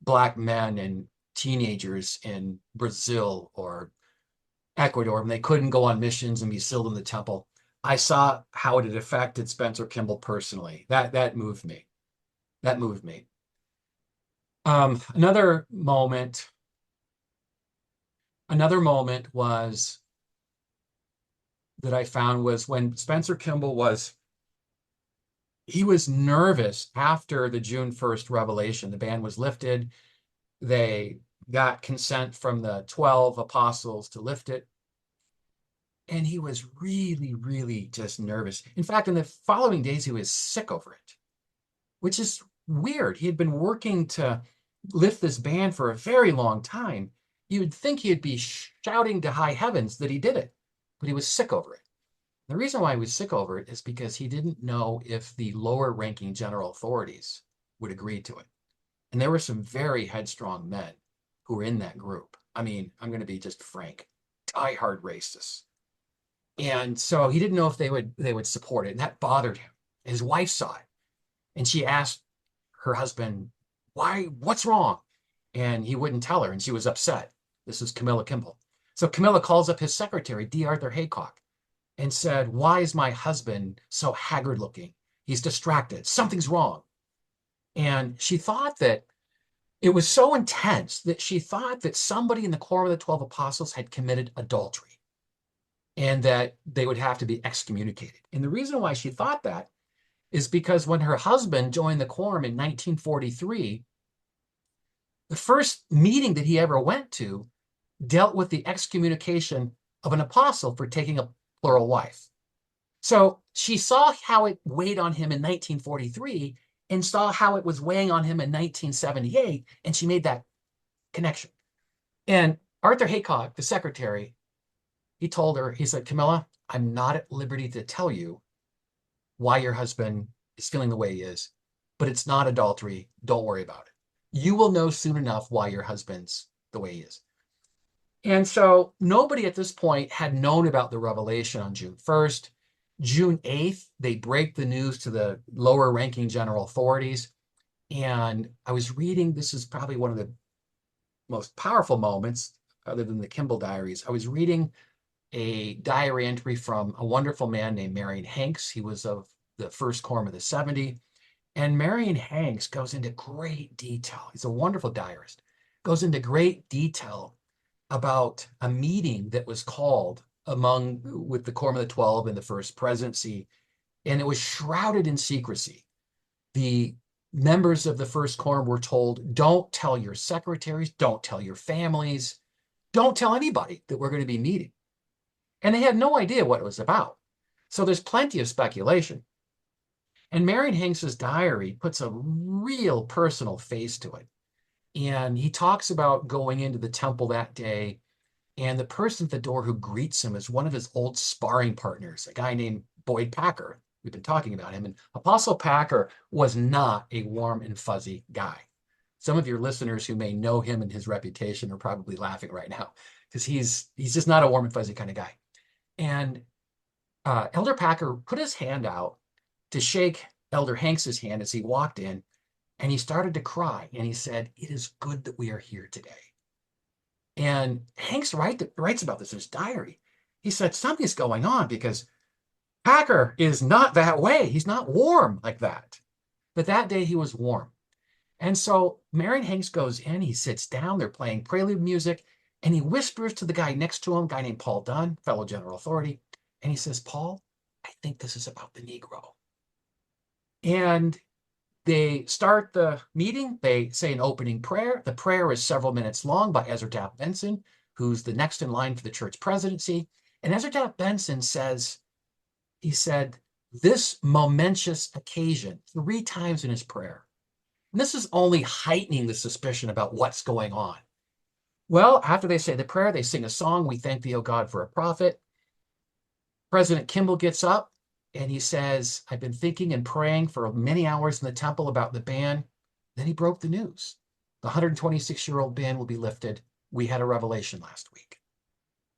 Black men and teenagers in Brazil or Ecuador, when they couldn't go on missions and be sealed in the temple, I saw how it had affected Spencer Kimball personally. That moved me. That moved me. Another moment was that I found was when Spencer Kimball was nervous after the June 1st revelation. The ban was lifted. They got consent from the 12 apostles to lift it. And he was really, really just nervous. In fact, in the following days, he was sick over it, which is weird. He had been working to lift this band for a very long time, you would think he'd be shouting to high heavens that he did it, but he was sick over it. The reason why he was sick over it is because he didn't know if the lower ranking general authorities would agree to it. And there were some very headstrong men who were in that group. I mean, I'm going to be just frank, diehard racists. And so he didn't know if they would support it, and that bothered him. His wife saw it, and she asked her husband, "Why? What's wrong?" And he wouldn't tell her, and she was upset. This is Camilla Kimball. So Camilla calls up his secretary, D. Arthur Haycock, and said, "Why is my husband so haggard looking? He's distracted. Something's wrong." And she thought that it was so intense that she thought that somebody in the Quorum of the 12 Apostles had committed adultery and that they would have to be excommunicated. And the reason why she thought that is because when her husband joined the Quorum in 1943, the first meeting that he ever went to dealt with the excommunication of an apostle for taking a plural wife. So she saw how it weighed on him in 1943 and saw how it was weighing on him in 1978, and she made that connection. And Arthur Haycock, the secretary, he told her, he said, "Camilla, I'm not at liberty to tell you why your husband is feeling the way he is, but it's not adultery. Don't worry about it. You will know soon enough why your husband's the way he is." And so nobody at this point had known about the revelation on June 1st. June 8th, they break the news to the lower ranking general authorities. And I was reading, this is probably one of the most powerful moments, other than the Kimball diaries. I was reading a diary entry from a wonderful man named Marion Hanks. He was of the first quorum of the 70. And Marion Hanks goes into great detail. He's a wonderful diarist, goes into great detail about a meeting that was called with the Quorum of the 12 and the First Presidency, and it was shrouded in secrecy. The members of the First Quorum were told, "Don't tell your secretaries, don't tell your families, don't tell anybody that we're going to be meeting." And they had no idea what it was about. So there's plenty of speculation. And Marion Hanks's diary puts a real personal face to it. And he talks about going into the temple that day, and the person at the door who greets him is one of his old sparring partners, a guy named Boyd Packer. We've been talking about him. And Apostle Packer was not a warm and fuzzy guy. Some of your listeners who may know him and his reputation are probably laughing right now because he's just not a warm and fuzzy kind of guy. And Elder Packer put his hand out to shake Elder Hanks's hand as he walked in, and he started to cry. And he said, "It is good that we are here today." And Hanks writes about this in his diary. He said, "Something's going on because Packer is not that way. He's not warm like that." But that day he was warm. And so Marion Hanks goes in, he sits down, they're playing prelude music, and he whispers to the guy next to him, a guy named Paul Dunn, fellow general authority, and he says, "Paul, I think this is about the Negro." And they start the meeting. They say an opening prayer. The prayer is several minutes long by Ezra Taft Benson, who's the next in line for the church presidency. And Ezra Taft Benson he said, "This momentous occasion," 3 times in his prayer. And this is only heightening the suspicion about what's going on. Well, after they say the prayer, they sing a song, "We Thank Thee, O God, for a Prophet." President Kimball gets up and he says, "I've been thinking and praying for many hours in the temple about the ban." Then he broke the news. The 126-year-old ban will be lifted. We had a revelation last week.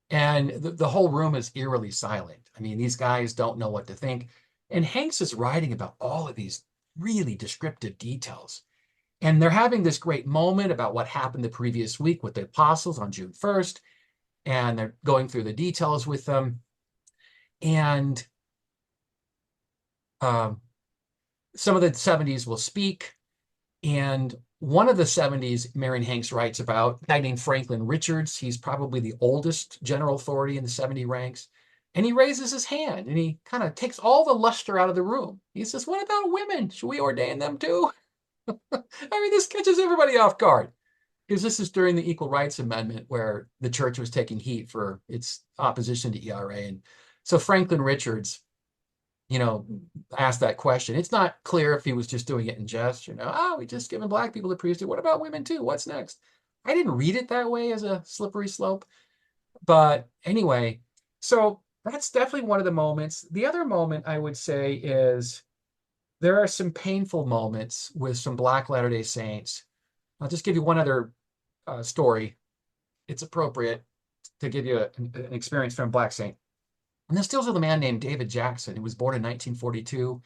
And the whole room is eerily silent. I mean, these guys don't know what to think. And Hanks is writing about all of these really descriptive details. And they're having this great moment about what happened the previous week with the apostles on June 1st. And they're going through the details with them. And some of the 70s will speak. And one of the 70s, Marion Hanks writes about, a guy named Franklin Richards. He's probably the oldest general authority in the 70 ranks. And he raises his hand and he kind of takes all the luster out of the room. He says, "What about women? Should we ordain them too?" I mean, this catches everybody off guard because this is during the Equal Rights Amendment where the church was taking heat for its opposition to ERA. And so Franklin Richards, asked that question. It's not clear if he was just doing it in jest, oh, we just given black people the priesthood. What about women too? What's next? I didn't read it that way as a slippery slope. But anyway, so that's definitely one of the moments. The other moment I would say is there are some painful moments with some Black Latter-day Saints. I'll just give you one other story. It's appropriate to give you an experience from a Black Saint. And this deals with a man named David Jackson, who was born in 1942,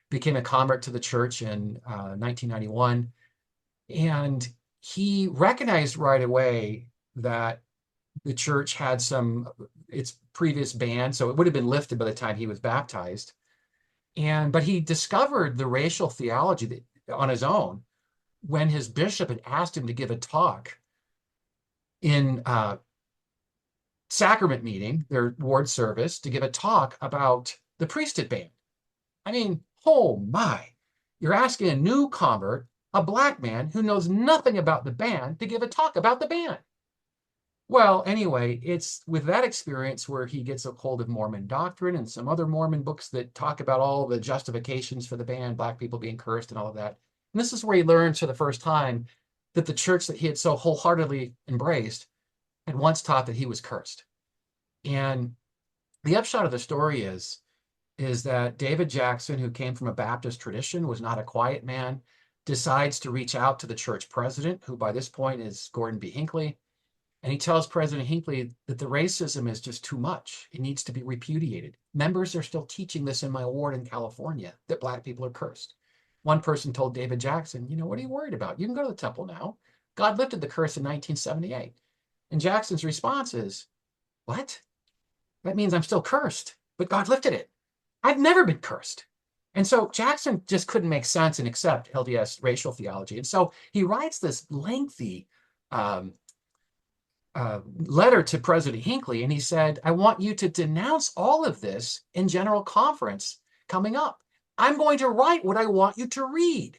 became a convert to the church in 1991. And he recognized right away that the church had its previous ban, so it would have been lifted by the time he was baptized. But he discovered the racial theology on his own when his bishop had asked him to give a talk in sacrament meeting, their ward service, to give a talk about the priesthood ban. I mean, oh my, you're asking a new convert, a Black man who knows nothing about the ban, to give a talk about the ban. Well, anyway, it's with that experience where he gets a hold of Mormon doctrine and some other Mormon books that talk about all the justifications for the ban, Black people being cursed and all of that. And this is where he learns for the first time that the church that he had so wholeheartedly embraced had once taught that he was cursed. And the upshot of the story is that David Jackson, who came from a Baptist tradition, was not a quiet man, decides to reach out to the church president, who by this point is Gordon B. Hinckley. And he tells President Hinckley that the racism is just too much. It needs to be repudiated. Members are still teaching this in my ward in California, that Black people are cursed. One person told David Jackson, what are you worried about? You can go to the temple now. God lifted the curse in 1978. And Jackson's response is, what? That means I'm still cursed, but God lifted it. I've never been cursed. And so Jackson just couldn't make sense and accept LDS racial theology. And so he writes this lengthy letter to President Hinckley, and he said, I want you to denounce all of this in General Conference coming up. I'm going to write what I want you to read.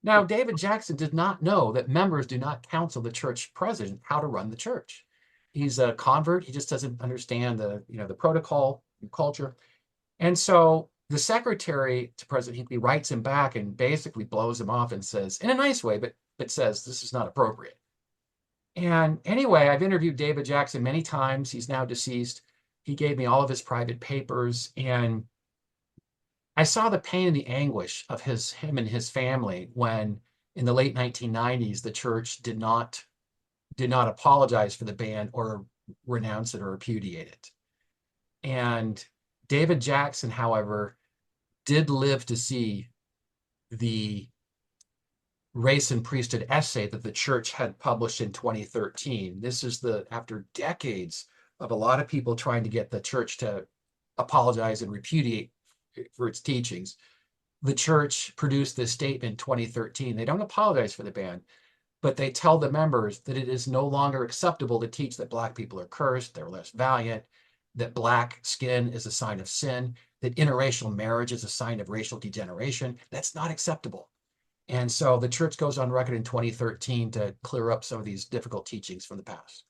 Now, David Jackson did not know that members do not counsel the church president how to run the church. He's a convert. He just doesn't understand the protocol and culture. And so the secretary to President Hinckley writes him back and basically blows him off and says, in a nice way, but says this is not appropriate. And anyway, I've interviewed David Jackson many times. He's now deceased. He gave me all of his private papers, and I saw the pain and the anguish of him and his family when, in the late 1990s, the church did not apologize for the ban or renounce it or repudiate it. And David Jackson, however, did live to see the race and priesthood essay that the church had published in 2013. This is after decades of a lot of people trying to get the church to apologize and repudiate for its teachings. The church produced this statement in 2013. They don't apologize for the ban, but they tell the members that it is no longer acceptable to teach that Black people are cursed, they're less valiant, that Black skin is a sign of sin, that interracial marriage is a sign of racial degeneration. That's not acceptable. And so the church goes on record in 2013 to clear up some of these difficult teachings from the past.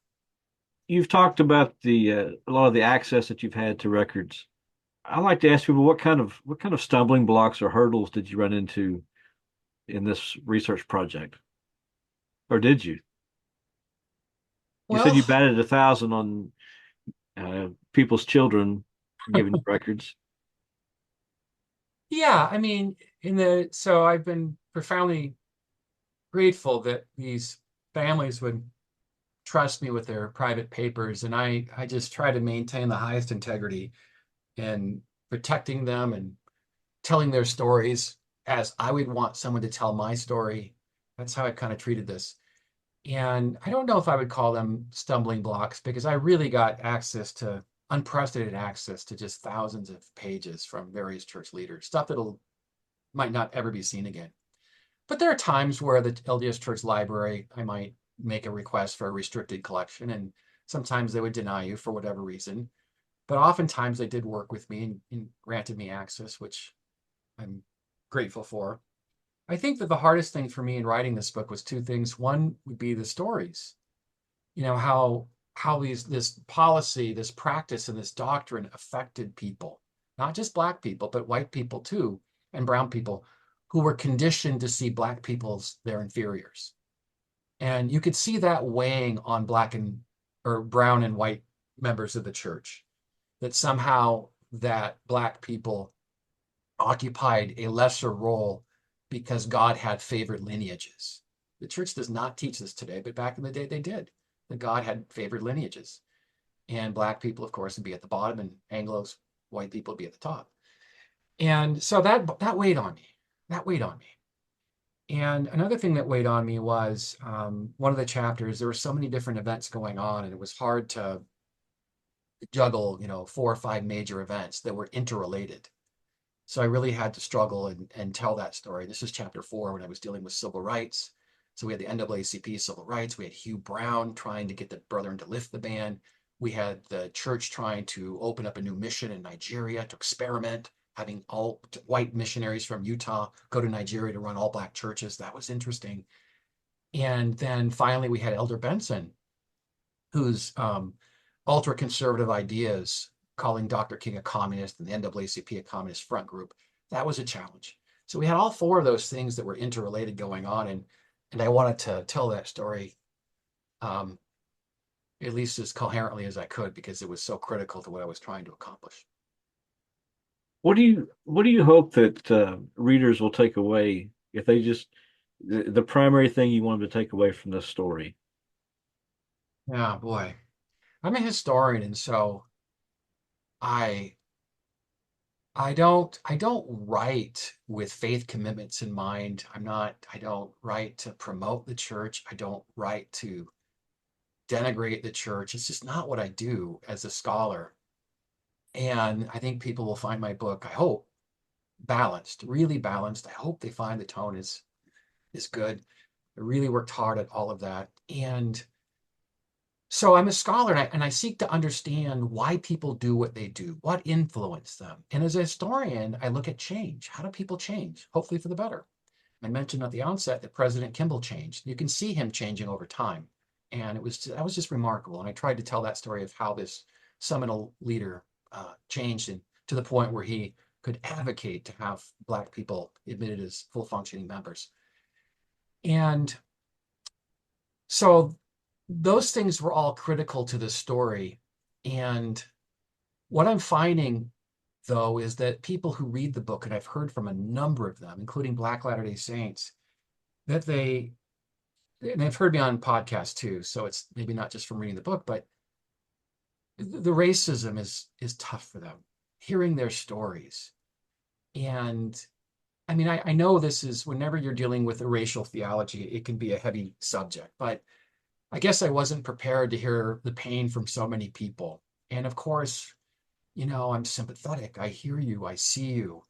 You've talked about a lot of the access that you've had to records. I like to ask people what kind of stumbling blocks or hurdles did you run into in this research project, or did you? You said Well, you batted 1,000 on people's children giving you records. yeah, I mean, so I've been profoundly grateful that these families would trust me with their private papers, and I just try to maintain the highest integrity in protecting them and telling their stories as I would want someone to tell my story. That's how I kind of treated this. And I don't know if I would call them stumbling blocks, because I really got unprecedented access to just thousands of pages from various church leaders, stuff that might not ever be seen again. But there are times where the LDS Church Library, I might make a request for a restricted collection, and sometimes they would deny you for whatever reason. But oftentimes they did work with me and granted me access, which I'm grateful for. I think that the hardest thing for me in writing this book was two things. One would be the stories, how this policy, this practice, and this doctrine affected people. not just black people, but white people too, and brown people, who were conditioned to see black people as their inferiors. And you could see that weighing on black and or brown and white members of the church, that somehow that black people occupied a lesser role because God had favored lineages. The church does not teach this today, but back in the day they did. That God had favored lineages. And black people, of course, would be at the bottom, and Anglos, white people, would be at the top. And so that weighed on me. That weighed on me. And another thing that weighed on me was one of the chapters, there were so many different events going on, and it was hard to juggle, 4 or 5 major events that were interrelated. So I really had to struggle and tell that story. This is chapter 4 when I was dealing with civil rights. So we had the NAACP civil rights. We had Hugh Brown trying to get the Brethren to lift the ban. We had the church trying to open up a new mission in Nigeria to experiment, having all white missionaries from Utah go to Nigeria to run all black churches. That was interesting. And then finally we had Elder Benson, whose ultra conservative ideas, calling Dr. King a communist and the NAACP a communist front group, that was a challenge. So we had all 4 of those things that were interrelated going on, and I wanted to tell that story at least as coherently as I could, because it was so critical to what I was trying to accomplish. What do you hope that readers will take away if they just the primary thing you want them to take away from this story? Yeah, boy. I'm a historian, and so I I don't write with faith commitments in mind. I don't write to promote the church. I don't write to denigrate the church. It's just not what I do as a scholar. And I think people will find my book, I hope, balanced, really balanced. I hope they find the tone is good. I really worked hard at all of that. And so I'm a scholar, and I seek to understand why people do what they do, what influenced them. And as a historian, I look at change. How do people change? Hopefully for the better. I mentioned at the onset that President Kimball changed. You can see him changing over time. And that was just remarkable. And I tried to tell that story of how this seminal leader changed, and to the point where he could advocate to have black people admitted as full functioning members. And so those things were all critical to the story. And what I'm finding, though, is that people who read the book, and I've heard from a number of them, including Black Latter-day Saints, that and they've heard me on podcasts too, so it's maybe not just from reading the book, but the racism is tough for them, hearing their stories. And I mean, I know this is, whenever you're dealing with a racial theology, it can be a heavy subject, but I guess I wasn't prepared to hear the pain from so many people. And of course, I'm sympathetic. I hear you, I see you.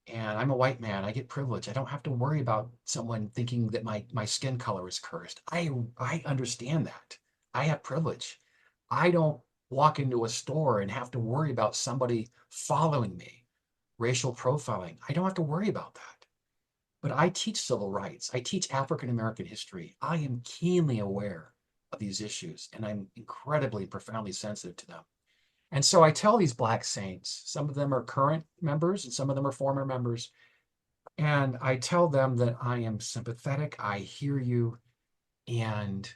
And I'm a white man. I get privilege. I don't have to worry about someone thinking that my skin color is cursed. I understand that. I have privilege. I don't walk into a store and have to worry about somebody following me, racial profiling. I don't have to worry about that. But I teach civil rights. I teach African American history. I am keenly aware of these issues, and I'm incredibly, profoundly sensitive to them. And so I tell these Black saints, some of them are current members and some of them are former members, and I tell them that I am sympathetic, I hear you, and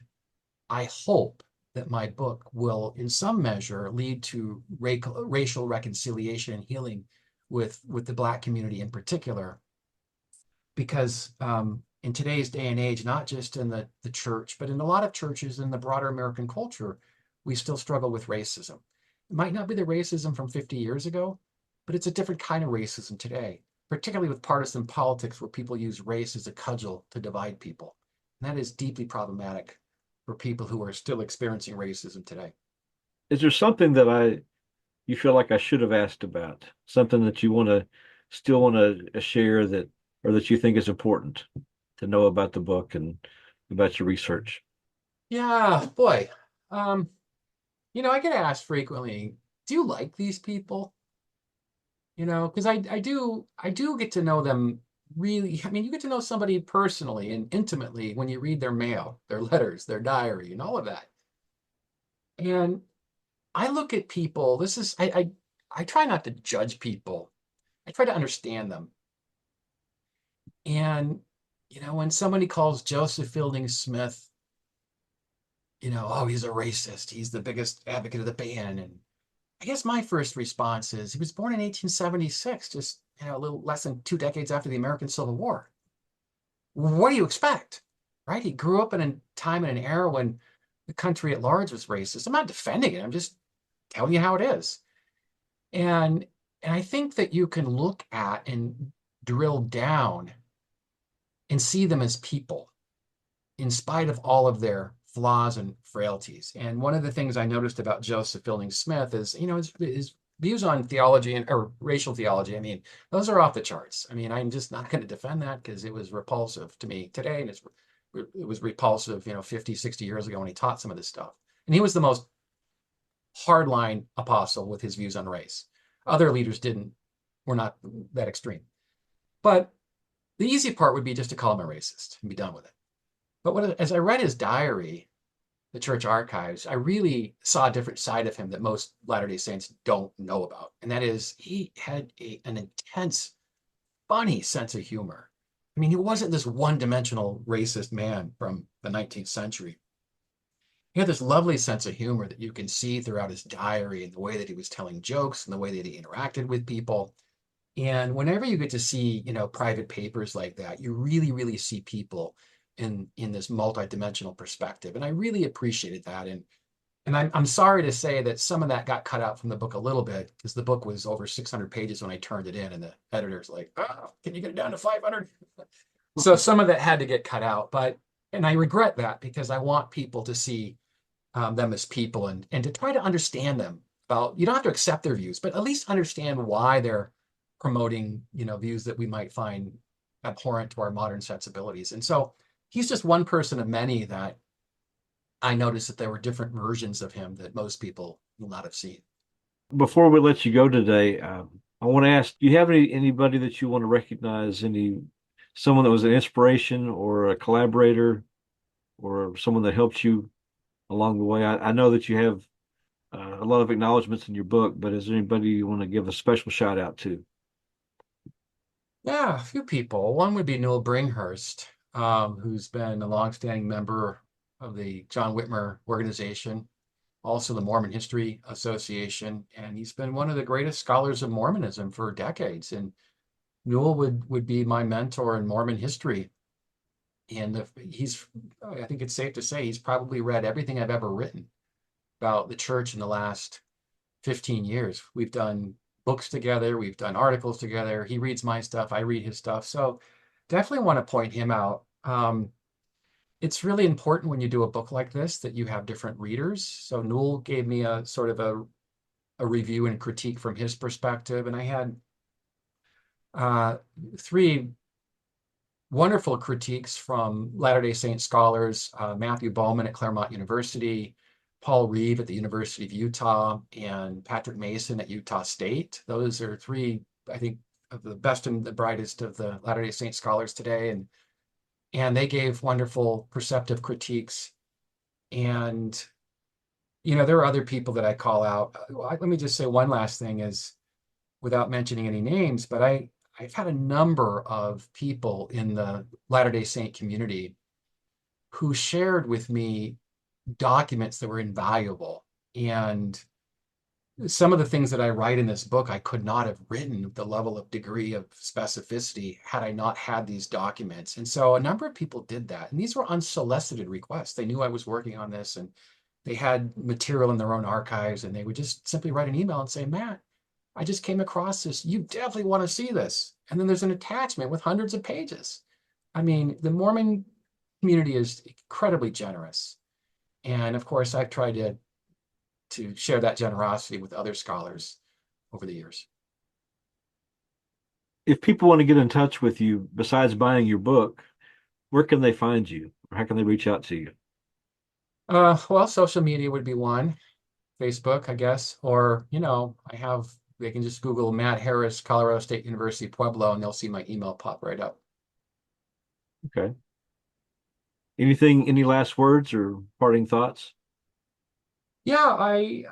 I hope that my book will, in some measure, lead to racial reconciliation and healing with the Black community in particular. Because in today's day and age, not just in the church, but in a lot of churches in the broader American culture, we still struggle with racism. It might not be the racism from 50 years ago, but it's a different kind of racism today, particularly with partisan politics where people use race as a cudgel to divide people. And that is deeply problematic for people who are still experiencing racism today. Is there something that you feel like I should have asked about? Something that you still want to share, that or that you think is important to know about the book and about your research? Yeah, boy. I get asked frequently, do you like these people? Because I do get to know them really. I mean, you get to know somebody personally and intimately when you read their mail, their letters, their diary, and all of that. And I look at people, I try not to judge people. I try to understand them. And, when somebody calls Joseph Fielding Smith, oh, he's a racist. He's the biggest advocate of the ban. And I guess my first response is he was born in 1876, just, a little less than 2 decades after the American Civil War. What do you expect? Right? He grew up in a time and an era when the country at large was racist. I'm not defending it. I'm just telling you how it is. And I think that you can look at and drill down and see them as people in spite of all of their flaws and frailties. And one of the things I noticed about Joseph Fielding Smith is, his views on theology or racial theology. I mean, those are off the charts. I mean, I'm just not going to defend that because it was repulsive to me today. And it was repulsive, 50, 60 years ago when he taught some of this stuff. And he was the most hardline apostle with his views on race. Other leaders were not that extreme. But the easy part would be just to call him a racist and be done with it. But as I read his diary, the church archives, I really saw a different side of him that most Latter-day Saints don't know about. And that is he had an intense, funny sense of humor. I mean, he wasn't this one-dimensional racist man from the 19th century. He had this lovely sense of humor that you can see throughout his diary and the way that he was telling jokes and the way that he interacted with people. And whenever you get to see, private papers like that, you really, really see people in this multidimensional perspective. And I really appreciated that. And I'm sorry to say that some of that got cut out from the book a little bit because the book was over 600 pages when I turned it in, and the editor's like, "Oh, can you get it down to 500?" So some of that had to get cut out, and I regret that because I want people to see them as people and to try to understand them. You don't have to accept their views, but at least understand why they're promoting, views that we might find abhorrent to our modern sensibilities. And so he's just one person of many that I noticed that there were different versions of him that most people will not have seen. Before we let you go today, I want to ask, do you have anybody that you want to recognize, someone that was an inspiration or a collaborator or someone that helped you along the way? I know that you have a lot of acknowledgments in your book, but is there anybody you want to give a special shout out to? Yeah, a few people. One would be Newell Bringhurst, who's been a longstanding member of the John Whitmer organization, also the Mormon History Association, and he's been one of the greatest scholars of Mormonism for decades. And Newell would be my mentor in Mormon history. And I think it's safe to say he's probably read everything I've ever written about the church in the last 15 years. We've done books together, we've done articles together. He reads my stuff, I read his stuff. So definitely want to point him out. It's really important when you do a book like this that you have different readers. So Newell gave me a sort of a review and critique from his perspective. And I had three wonderful critiques from Latter-day Saint scholars, Matthew Bowman at Claremont University, Paul Reeve at the University of Utah, and Patrick Mason at Utah State. Those are three, I think, of the best and the brightest of the Latter-day Saint scholars today. And they gave wonderful perceptive critiques. And, there are other people that I call out. Let me just say one last thing is, without mentioning any names, but I've had a number of people in the Latter-day Saint community who shared with me documents that were invaluable. And some of the things that I write in this book, I could not have written with the level of degree of specificity had I not had these documents. And so a number of people did that. And these were unsolicited requests. They knew I was working on this and they had material in their own archives, and they would just simply write an email and say, "Matt, I just came across this. You definitely want to see this." And then there's an attachment with hundreds of pages. I mean, the Mormon community is incredibly generous. And of course, I've tried to share that generosity with other scholars over the years. If people want to get in touch with you, besides buying your book, where can they find you? Or how can they reach out to you? Well, social media would be one, Facebook, I guess, or, they can just Google Matt Harris, Colorado State University-Pueblo, and they'll see my email pop right up. Okay. Any last words or parting thoughts? Yeah, I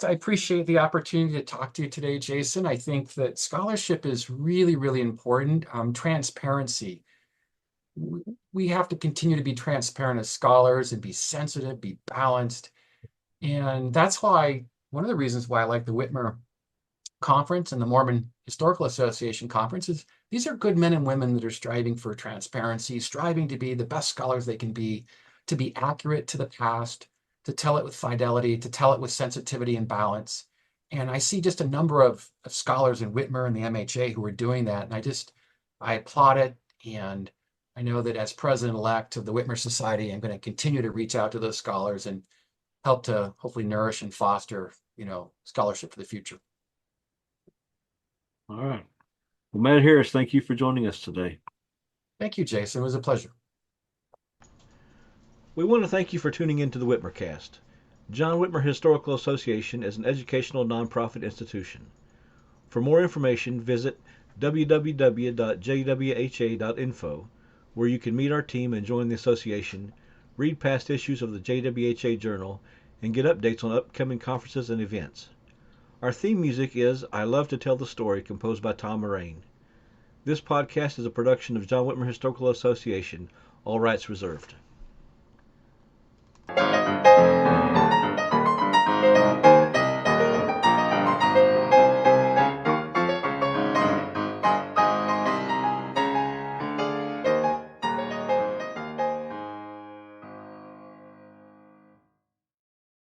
appreciate the opportunity to talk to you today, Jason. I think that scholarship is really, really important. Transparency. We have to continue to be transparent as scholars and be sensitive, be balanced. And that's why one of the reasons why I like the Whitmer conference and the Mormon Historical Association conferences, these are good men and women that are striving for transparency, striving to be the best scholars they can be, to be accurate to the past, to tell it with fidelity, to tell it with sensitivity and balance. And I see just a number of scholars in Whitmer and the MHA who are doing that. And I applaud it. And I know that as president-elect of the Whitmer Society, I'm going to continue to reach out to those scholars and help to hopefully nourish and foster, scholarship for the future. All right. Well, Matt Harris, thank you for joining us today. Thank you, Jason. It was a pleasure. We want to thank you for tuning in to the Whitmercast. John Whitmer Historical Association is an educational nonprofit institution. For more information, visit www.jwha.info, where you can meet our team and join the association, read past issues of the JWHA Journal, and get updates on upcoming conferences and events. Our theme music is I Love to Tell the Story, composed by Tom Moraine. This podcast is a production of John Whitmer Historical Association, all rights reserved.